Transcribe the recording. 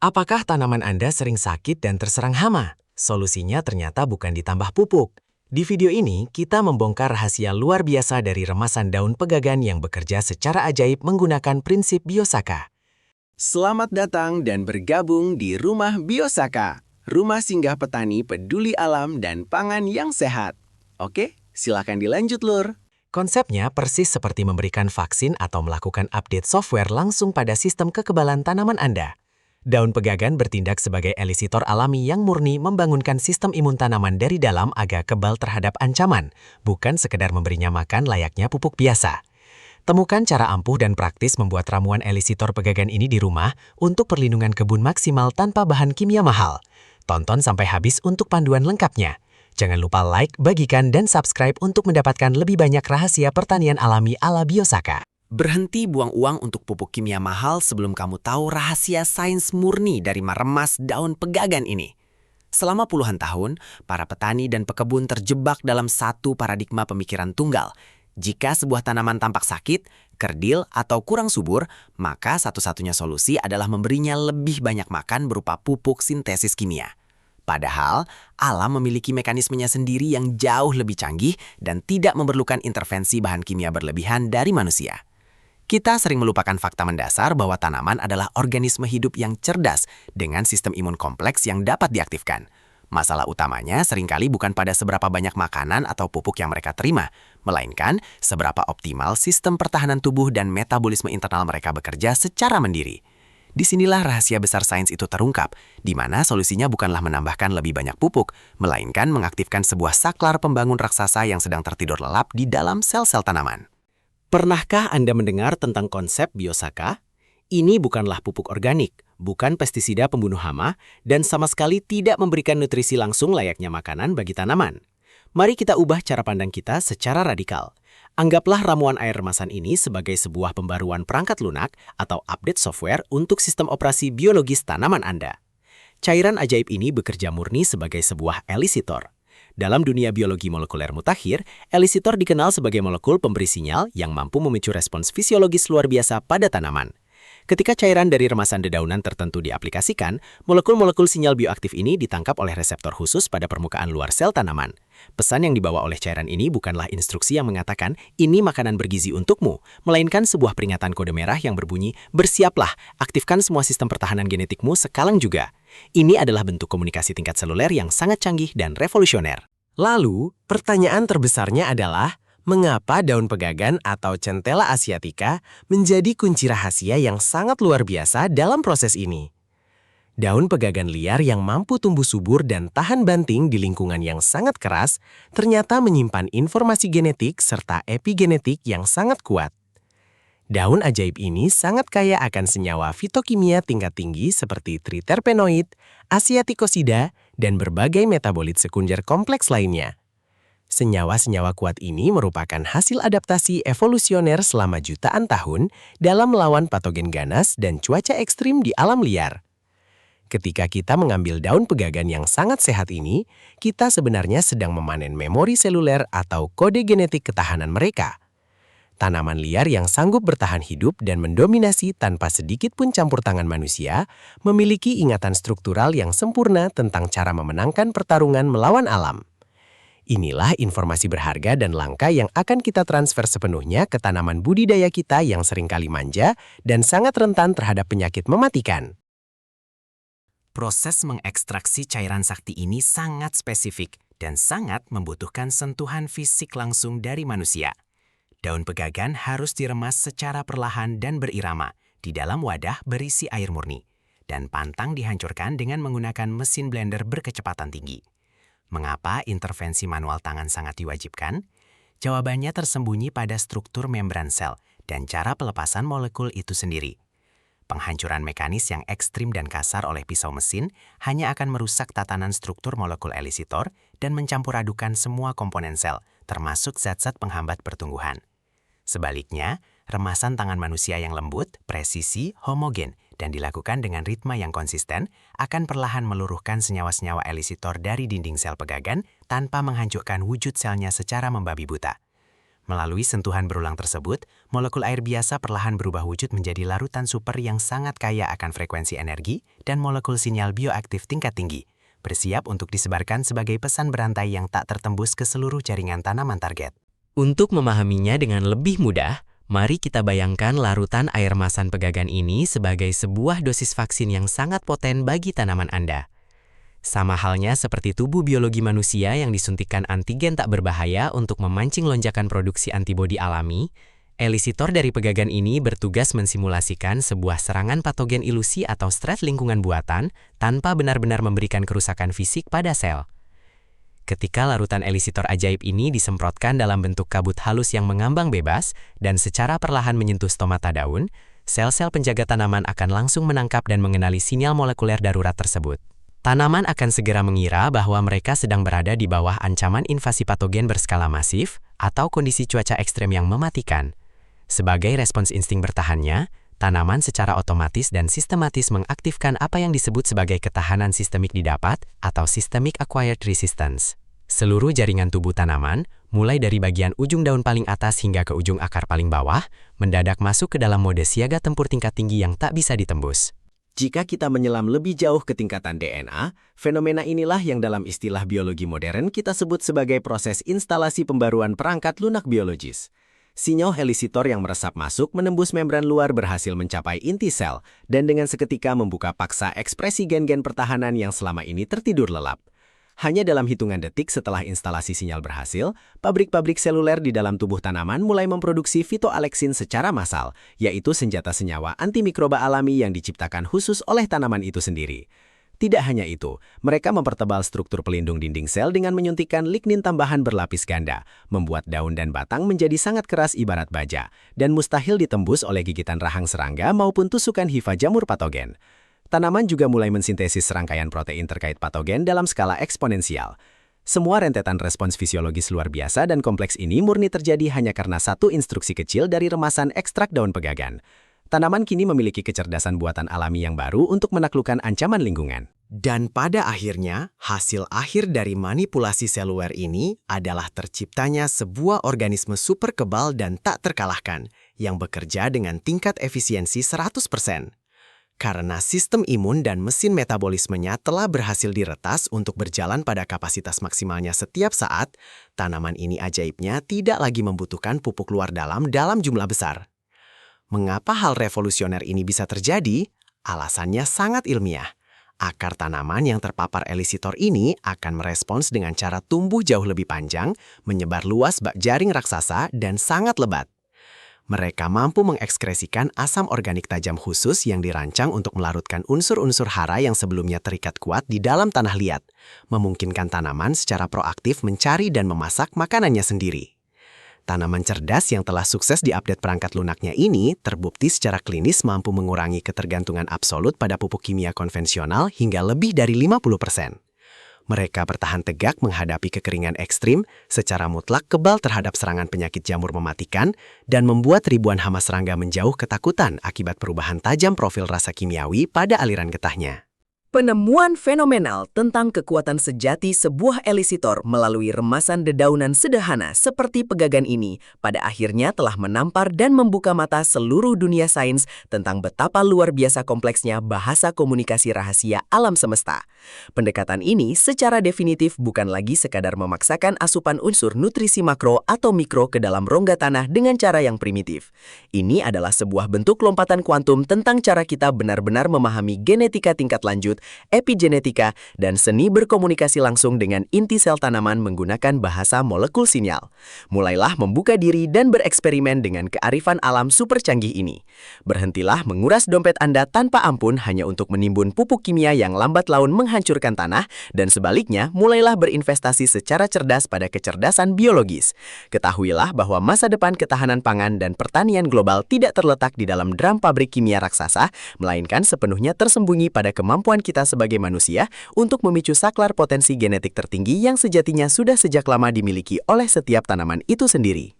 Apakah tanaman Anda sering sakit dan terserang hama? Solusinya ternyata bukan ditambah pupuk. Di video ini, kita membongkar rahasia luar biasa dari remasan daun pegagan yang bekerja secara ajaib menggunakan prinsip Biosaka. Selamat datang dan bergabung di Rumah Biosaka, rumah singgah petani peduli alam dan pangan yang sehat. Oke, silakan dilanjut, Lur. Konsepnya persis seperti memberikan vaksin atau melakukan update software langsung pada sistem kekebalan tanaman Anda. Daun pegagan bertindak sebagai elisitor alami yang murni membangunkan sistem imun tanaman dari dalam agar kebal terhadap ancaman, bukan sekedar memberinya makan layaknya pupuk biasa. Temukan cara ampuh dan praktis membuat ramuan elisitor pegagan ini di rumah untuk perlindungan kebun maksimal tanpa bahan kimia mahal. Tonton sampai habis untuk panduan lengkapnya. Jangan lupa like, bagikan, dan subscribe untuk mendapatkan lebih banyak rahasia pertanian alami ala Biosaka. Berhenti buang uang untuk pupuk kimia mahal sebelum kamu tahu rahasia sains murni dari meremas daun pegagan ini. Selama puluhan tahun, para petani dan pekebun terjebak dalam satu paradigma pemikiran tunggal. Jika sebuah tanaman tampak sakit, kerdil, atau kurang subur, maka satu-satunya solusi adalah memberinya lebih banyak makan berupa pupuk sintesis kimia. Padahal, alam memiliki mekanismenya sendiri yang jauh lebih canggih dan tidak memerlukan intervensi bahan kimia berlebihan dari manusia. Kita sering melupakan fakta mendasar bahwa tanaman adalah organisme hidup yang cerdas dengan sistem imun kompleks yang dapat diaktifkan. Masalah utamanya seringkali bukan pada seberapa banyak makanan atau pupuk yang mereka terima, melainkan seberapa optimal sistem pertahanan tubuh dan metabolisme internal mereka bekerja secara mandiri. Disinilah rahasia besar sains itu terungkap, di mana solusinya bukanlah menambahkan lebih banyak pupuk, melainkan mengaktifkan sebuah saklar pembangun raksasa yang sedang tertidur lelap di dalam sel-sel tanaman. Pernahkah Anda mendengar tentang konsep Biosaka? Ini bukanlah pupuk organik, bukan pestisida pembunuh hama, dan sama sekali tidak memberikan nutrisi langsung layaknya makanan bagi tanaman. Mari kita ubah cara pandang kita secara radikal. Anggaplah ramuan air remasan ini sebagai sebuah pembaruan perangkat lunak atau update software untuk sistem operasi biologis tanaman Anda. Cairan ajaib ini bekerja murni sebagai sebuah elisitor. Dalam dunia biologi molekuler mutakhir, elisitor dikenal sebagai molekul pemberi sinyal yang mampu memicu respons fisiologis luar biasa pada tanaman. Ketika cairan dari remasan dedaunan tertentu diaplikasikan, molekul-molekul sinyal bioaktif ini ditangkap oleh reseptor khusus pada permukaan luar sel tanaman. Pesan yang dibawa oleh cairan ini bukanlah instruksi yang mengatakan, ini makanan bergizi untukmu, melainkan sebuah peringatan kode merah yang berbunyi, bersiaplah, aktifkan semua sistem pertahanan genetikmu sekalang juga. Ini adalah bentuk komunikasi tingkat seluler yang sangat canggih dan revolusioner. Lalu, pertanyaan terbesarnya adalah, mengapa daun pegagan atau Centella asiatica menjadi kunci rahasia yang sangat luar biasa dalam proses ini? Daun pegagan liar yang mampu tumbuh subur dan tahan banting di lingkungan yang sangat keras ternyata menyimpan informasi genetik serta epigenetik yang sangat kuat. Daun ajaib ini sangat kaya akan senyawa fitokimia tingkat tinggi seperti triterpenoid, asiaticosida, dan berbagai metabolit sekunder kompleks lainnya. Senyawa-senyawa kuat ini merupakan hasil adaptasi evolusioner selama jutaan tahun dalam melawan patogen ganas dan cuaca ekstrim di alam liar. Ketika kita mengambil daun pegagan yang sangat sehat ini, kita sebenarnya sedang memanen memori seluler atau kode genetik ketahanan mereka. Tanaman liar yang sanggup bertahan hidup dan mendominasi tanpa sedikit pun campur tangan manusia, memiliki ingatan struktural yang sempurna tentang cara memenangkan pertarungan melawan alam. Inilah informasi berharga dan langka yang akan kita transfer sepenuhnya ke tanaman budidaya kita yang seringkali manja dan sangat rentan terhadap penyakit mematikan. Proses mengekstraksi cairan sakti ini sangat spesifik dan sangat membutuhkan sentuhan fisik langsung dari manusia. Daun pegagan harus diremas secara perlahan dan berirama di dalam wadah berisi air murni, dan pantang dihancurkan dengan menggunakan mesin blender berkecepatan tinggi. Mengapa intervensi manual tangan sangat diwajibkan? Jawabannya tersembunyi pada struktur membran sel dan cara pelepasan molekul itu sendiri. Penghancuran mekanis yang ekstrim dan kasar oleh pisau mesin hanya akan merusak tatanan struktur molekul elisitor dan mencampur adukan semua komponen sel, termasuk zat-zat penghambat pertumbuhan. Sebaliknya, remasan tangan manusia yang lembut, presisi, homogen, dan dilakukan dengan ritme yang konsisten akan perlahan meluruhkan senyawa-senyawa elisitor dari dinding sel pegagan tanpa menghancurkan wujud selnya secara membabi buta. Melalui sentuhan berulang tersebut, molekul air biasa perlahan berubah wujud menjadi larutan super yang sangat kaya akan frekuensi energi dan molekul sinyal bioaktif tingkat tinggi, bersiap untuk disebarkan sebagai pesan berantai yang tak tertembus ke seluruh jaringan tanaman target. Untuk memahaminya dengan lebih mudah, mari kita bayangkan larutan air masan pegagan ini sebagai sebuah dosis vaksin yang sangat poten bagi tanaman Anda. Sama halnya seperti tubuh biologi manusia yang disuntikkan antigen tak berbahaya untuk memancing lonjakan produksi antibodi alami, elisitor dari pegagan ini bertugas mensimulasikan sebuah serangan patogen ilusi atau stres lingkungan buatan tanpa benar-benar memberikan kerusakan fisik pada sel. Ketika larutan elisitor ajaib ini disemprotkan dalam bentuk kabut halus yang mengambang bebas dan secara perlahan menyentuh stomata daun, sel-sel penjaga tanaman akan langsung menangkap dan mengenali sinyal molekuler darurat tersebut. Tanaman akan segera mengira bahwa mereka sedang berada di bawah ancaman invasi patogen berskala masif atau kondisi cuaca ekstrem yang mematikan. Sebagai respons insting bertahannya, tanaman secara otomatis dan sistematis mengaktifkan apa yang disebut sebagai ketahanan sistemik didapat atau systemic acquired resistance. Seluruh jaringan tubuh tanaman, mulai dari bagian ujung daun paling atas hingga ke ujung akar paling bawah, mendadak masuk ke dalam mode siaga tempur tingkat tinggi yang tak bisa ditembus. Jika kita menyelam lebih jauh ke tingkatan DNA, fenomena inilah yang dalam istilah biologi modern kita sebut sebagai proses instalasi pembaruan perangkat lunak biologis. Sinyal elisitor yang meresap masuk menembus membran luar berhasil mencapai inti sel dan dengan seketika membuka paksa ekspresi gen-gen pertahanan yang selama ini tertidur lelap. Hanya dalam hitungan detik setelah instalasi sinyal berhasil, pabrik-pabrik seluler di dalam tubuh tanaman mulai memproduksi fitoaleksin secara massal, yaitu senjata senyawa antimikroba alami yang diciptakan khusus oleh tanaman itu sendiri. Tidak hanya itu, mereka mempertebal struktur pelindung dinding sel dengan menyuntikkan lignin tambahan berlapis ganda, membuat daun dan batang menjadi sangat keras ibarat baja, dan mustahil ditembus oleh gigitan rahang serangga maupun tusukan hifa jamur patogen. Tanaman juga mulai mensintesis serangkaian protein terkait patogen dalam skala eksponensial. Semua rentetan respons fisiologis luar biasa dan kompleks ini murni terjadi hanya karena satu instruksi kecil dari remasan ekstrak daun pegagan. Tanaman kini memiliki kecerdasan buatan alami yang baru untuk menaklukkan ancaman lingkungan. Dan pada akhirnya, hasil akhir dari manipulasi seluler ini adalah terciptanya sebuah organisme super kebal dan tak terkalahkan yang bekerja dengan tingkat efisiensi 100%. Karena sistem imun dan mesin metabolismenya telah berhasil diretas untuk berjalan pada kapasitas maksimalnya setiap saat, tanaman ini ajaibnya tidak lagi membutuhkan pupuk luar dalam jumlah besar. Mengapa hal revolusioner ini bisa terjadi? Alasannya sangat ilmiah. Akar tanaman yang terpapar elisitor ini akan merespons dengan cara tumbuh jauh lebih panjang, menyebar luas bak jaring raksasa, dan sangat lebat. Mereka mampu mengekskresikan asam organik tajam khusus yang dirancang untuk melarutkan unsur-unsur hara yang sebelumnya terikat kuat di dalam tanah liat, memungkinkan tanaman secara proaktif mencari dan memasak makanannya sendiri. Tanaman cerdas yang telah sukses diupdate perangkat lunaknya ini terbukti secara klinis mampu mengurangi ketergantungan absolut pada pupuk kimia konvensional hingga lebih dari 50%. Mereka bertahan tegak menghadapi kekeringan ekstrim, secara mutlak kebal terhadap serangan penyakit jamur mematikan, dan membuat ribuan hama serangga menjauh ketakutan akibat perubahan tajam profil rasa kimiawi pada aliran getahnya. Penemuan fenomenal tentang kekuatan sejati sebuah elisitor melalui remasan dedaunan sederhana seperti pegagan ini pada akhirnya telah menampar dan membuka mata seluruh dunia sains tentang betapa luar biasa kompleksnya bahasa komunikasi rahasia alam semesta. Pendekatan ini secara definitif bukan lagi sekadar memaksakan asupan unsur nutrisi makro atau mikro ke dalam rongga tanah dengan cara yang primitif. Ini adalah sebuah bentuk lompatan kuantum tentang cara kita benar-benar memahami genetika tingkat lanjut, epigenetika, dan seni berkomunikasi langsung dengan inti sel tanaman menggunakan bahasa molekul sinyal. Mulailah membuka diri dan bereksperimen dengan kearifan alam super canggih ini. Berhentilah menguras dompet Anda tanpa ampun hanya untuk menimbun pupuk kimia yang lambat laun menghancurkan tanah, dan sebaliknya mulailah berinvestasi secara cerdas pada kecerdasan biologis. Ketahuilah bahwa masa depan ketahanan pangan dan pertanian global tidak terletak di dalam drum pabrik kimia raksasa, melainkan sepenuhnya tersembunyi pada kemampuan kita sebagai manusia untuk memicu saklar potensi genetik tertinggi yang sejatinya sudah sejak lama dimiliki oleh setiap tanaman itu sendiri.